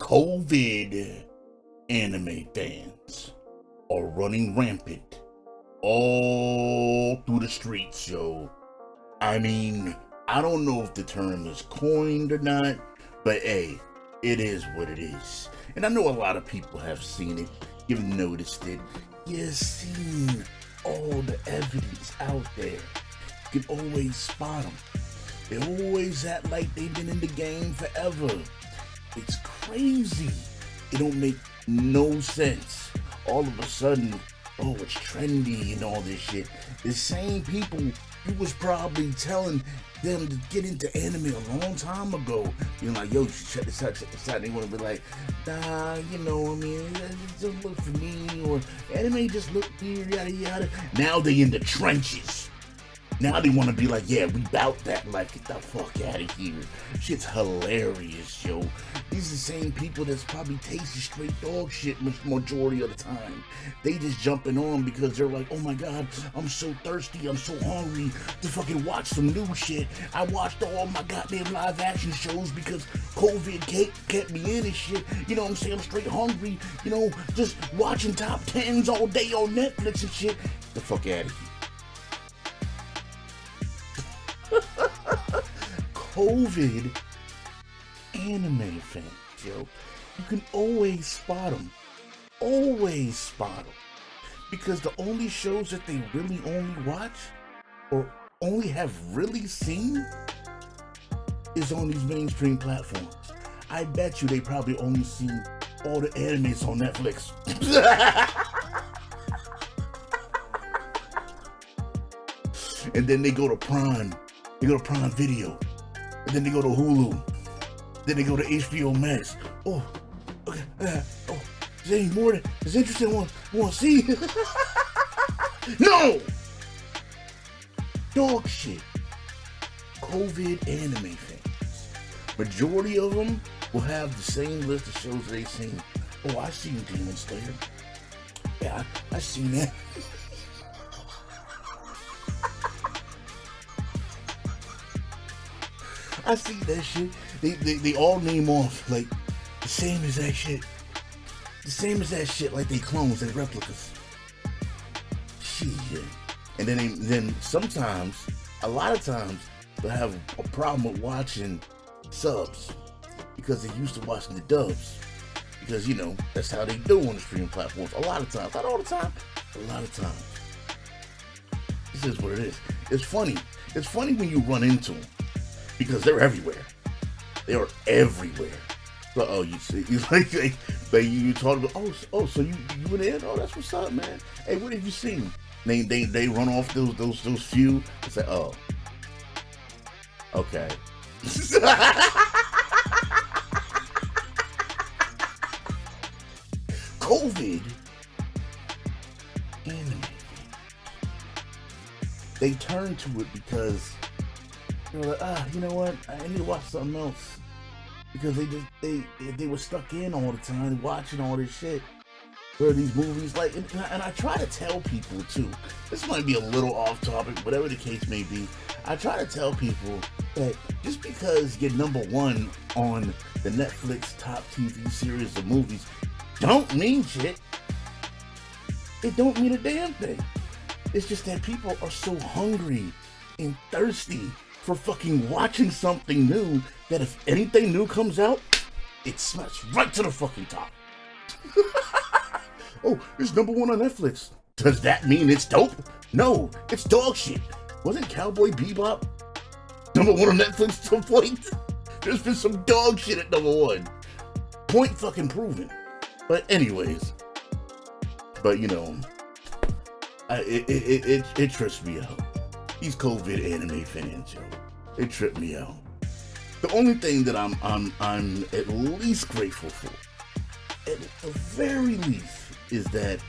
COVID anime fans are running rampant all through the streets, yo. I mean, I don't know if the term is coined or not, but hey, it is what it is. And I know a lot of people have seen it, you've noticed it, you've seen all the evidence out there. You can always spot them. They always act like they've been in the game forever. It's crazy. It don't make no sense. All of a sudden, oh, it's trendy and all this shit. The same people you was probably telling them to get into anime a long time ago. You're like, yo, you should check this out, check this out. They want to be like, nah, you know, I mean, it doesn't look for me, or anime just look weird, yada yada. Now they in the trenches. Now they want to be like, yeah, we bout that. Like, get the fuck out of here. Shit's hilarious, yo. These are the same people that's probably tasting straight dog shit majority of the time. They just jumping on because they're like, oh my god, I'm so thirsty, I'm so hungry to fucking watch some new shit. I watched all my goddamn live action shows because COVID kept me in and shit. You know what I'm saying? I'm straight hungry, you know, just watching top 10s all day on Netflix and shit. Get the fuck out of here. COVID anime fans, yo. You can always spot them. Always spot them. Because the only shows that they really only watch or only have really seen is on these mainstream platforms. I bet you they probably only seen all the animes on Netflix. And then they go to Prime. They go to Prime Video. And then they go to Hulu. Then they go to HBO Max. Oh, okay. Oh, is there any more that's interesting want to see? No! Dog shit. COVID anime fans. Majority of them will have the same list of shows they've seen. Oh, I seen Demon Slayer. Yeah, I seen that. I see that shit. They all name off like the same as that shit. The same as that shit, like they clones, they replicas. Shit. And then sometimes, a lot of times, they'll have a problem with watching subs because they're used to watching the dubs. Because, you know, that's how they do on the streaming platforms. A lot of times. Not all the time. A lot of times. This is what it is. It's funny. It's funny when you run into them. Because they're everywhere. They are everywhere. So, oh, you see, like you talk about, oh, so you went in? Oh, that's what's up, man. Hey, what have you seen? They run off those few and say, oh, okay. COVID anime. They turn to it because they're like, you know what? I need to watch something else because they were stuck in all the time watching all this shit. Where these movies like, and I try to tell people too. This might be a little off topic, whatever the case may be. I try to tell people that just because you're number one on the Netflix top TV series of movies, don't mean shit. It don't mean a damn thing. It's just that people are so hungry and thirsty for fucking watching something new that if anything new comes out, it smash right to the fucking top. Oh, it's number one on Netflix. Does that mean it's dope? No, it's dog shit. Wasn't Cowboy Bebop number one on Netflix to point? There's been some dog shit at number one. Point fucking proven. But anyways, you know, it trips me out. These COVID anime fans, yo, it tripped me out. The only thing that I'm at least grateful for, at the very least, is that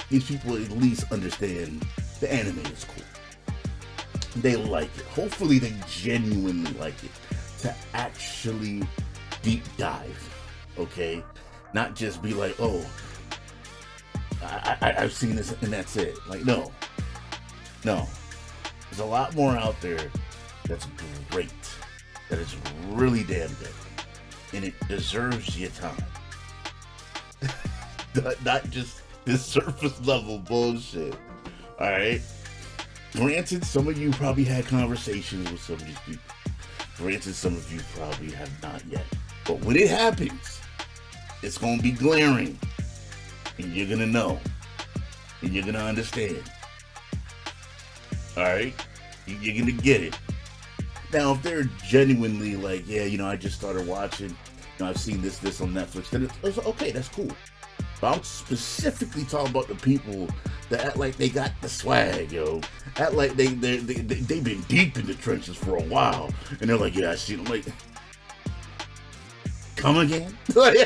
these people at least understand the anime is cool. They like it. Hopefully they genuinely like it. To actually deep dive, okay? Not just be like, oh, I've seen this and that's it. Like, no. There's a lot more out there that's great. That is really damn good. and it deserves your time. Not just this surface level bullshit. Alright? Granted, some of you probably had conversations with some of these people. Granted, some of you probably have not yet. But when it happens, it's gonna be glaring. And you're gonna know. And you're gonna understand. Alright? You're gonna get it. Now, if they're genuinely like, yeah, I just started watching, I've seen this on Netflix, then it's okay, that's cool. But I'm specifically talking about the people that act like they got the swag, yo. Act like they've been deep in the trenches for a while. And they're like, yeah, I see them. Like, come again? But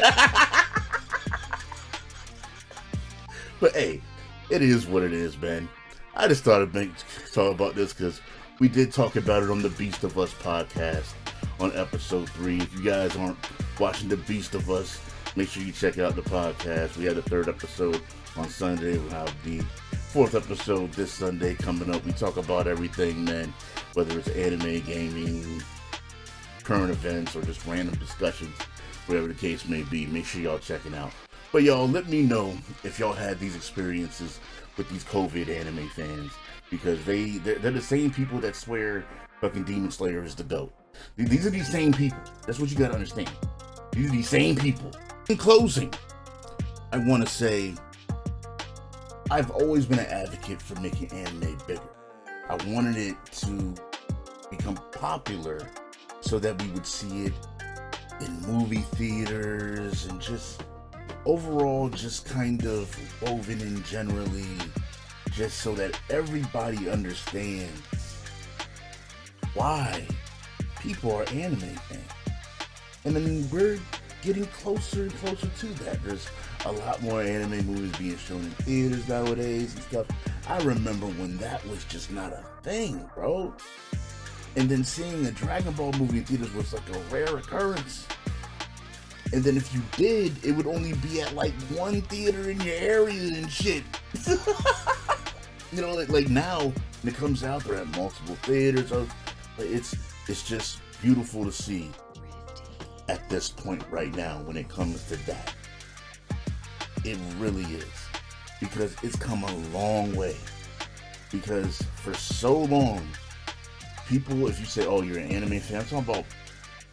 hey, it is what it is, man. I just thought I'd talk about this because we did talk about it on the Beast of Us podcast on episode 3. If you guys aren't watching the Beast of Us, make sure you check out the podcast. We had the 3rd episode on Sunday. We'll have the 4th episode this Sunday coming up. We talk about everything, man, whether it's anime, gaming, current events, or just random discussions, whatever the case may be. Make sure y'all check it out. But y'all, let me know if y'all had these experiences with these COVID anime fans, because they're the same people that swear fucking Demon Slayer is the GOAT. These are these same people. That's what you gotta understand. These are these same people. In closing, I want to say I've always been an advocate for making anime bigger. I wanted it to become popular so that we would see it in movie theaters and just overall just kind of woven in generally, just so that everybody understands why people are anime fans. And then we're getting closer and closer to that. There's a lot more anime movies being shown in theaters nowadays and stuff. I remember when that was just not a thing, bro. And then seeing a Dragon Ball movie in theaters was like a rare occurrence. And then if you did, it would only be at like one theater in your area and shit. Like now, when it comes out, they're at multiple theaters. So it's just beautiful to see at this point right now when it comes to that. It really is. Because it's come a long way. Because for so long, people, if you say, oh, you're an anime fan, I'm talking about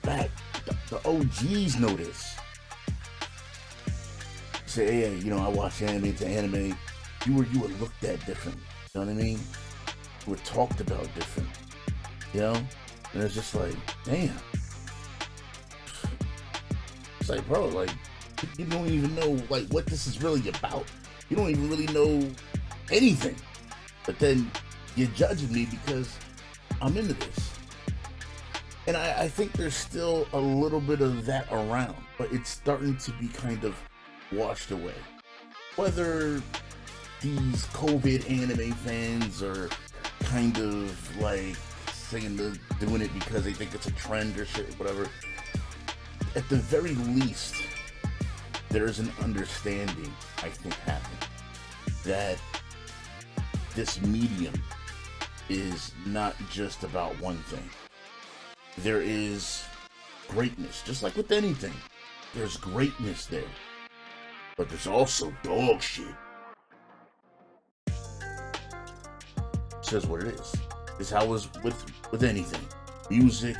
back, the OGs know this. Say, hey, I watch anime to anime. You were looked at different. You know what I mean? You were talked about different. And it's just like, damn. It's like, bro, like, you don't even know, like, what this is really about. You don't even really know anything. But then you're judging me because I'm into this. And I think there's still a little bit of that around, but it's starting to be kind of washed away. Whether these COVID anime fans are kind of like saying they're doing it because they think it's a trend or shit, whatever. At the very least, there's an understanding, I think, happening that this medium is not just about one thing. There is greatness, just like with anything. There's greatness there, but there's also dog shit. Says what it is. It's how it is with anything. Music,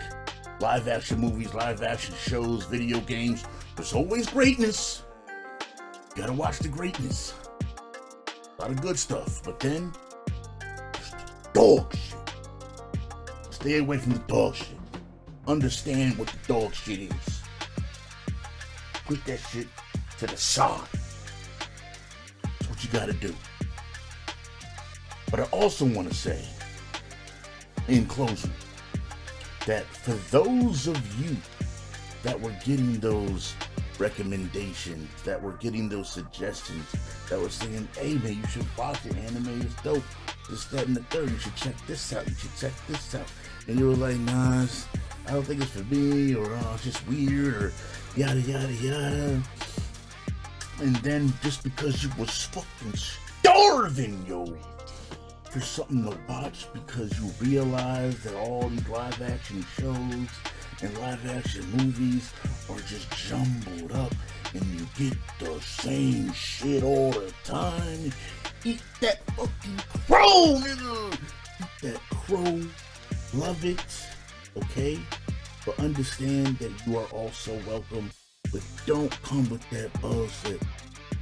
live action movies, live action shows, video games. There's always greatness. You gotta watch the greatness. A lot of good stuff, but then dog shit. Stay away from the dog shit. Understand what the dog shit is. Put that shit to the side. That's what you gotta do. But I also want to say, in closing, that for those of you that were getting those recommendations, that were getting those suggestions, that were saying, hey man, you should watch it, anime is dope, this, that, and the third, you should check this out, you should check this out, and you were like, nah, I don't think it's for me, or oh, it's just weird, or yada yada yada. And then just because you was fucking starving, yo, for something to watch, because you realize that all these live action shows and live action movies are just jumbled up and you get the same shit all the time. Eat that fucking crow, nigga! Eat that crow. Love it, okay? But understand that you are also welcome. But don't come with that bullshit.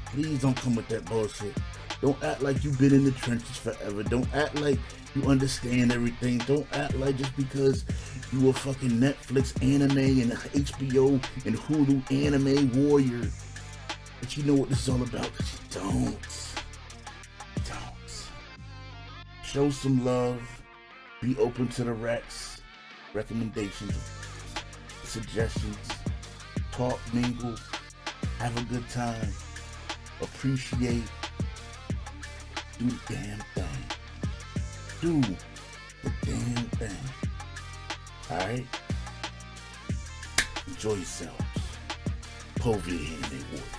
Please don't come with that bullshit. Don't act like you've been in the trenches forever. Don't act like you understand everything. Don't act like just because you a fucking Netflix anime and HBO and Hulu anime warrior that you know what this is all about. Don't. Show some love. Be open to the recommendations, suggestions. Talk, mingle, have a good time. Appreciate. Do the damn thing. Do the damn thing. Alright? Enjoy yourselves. COVID Anime Warriors.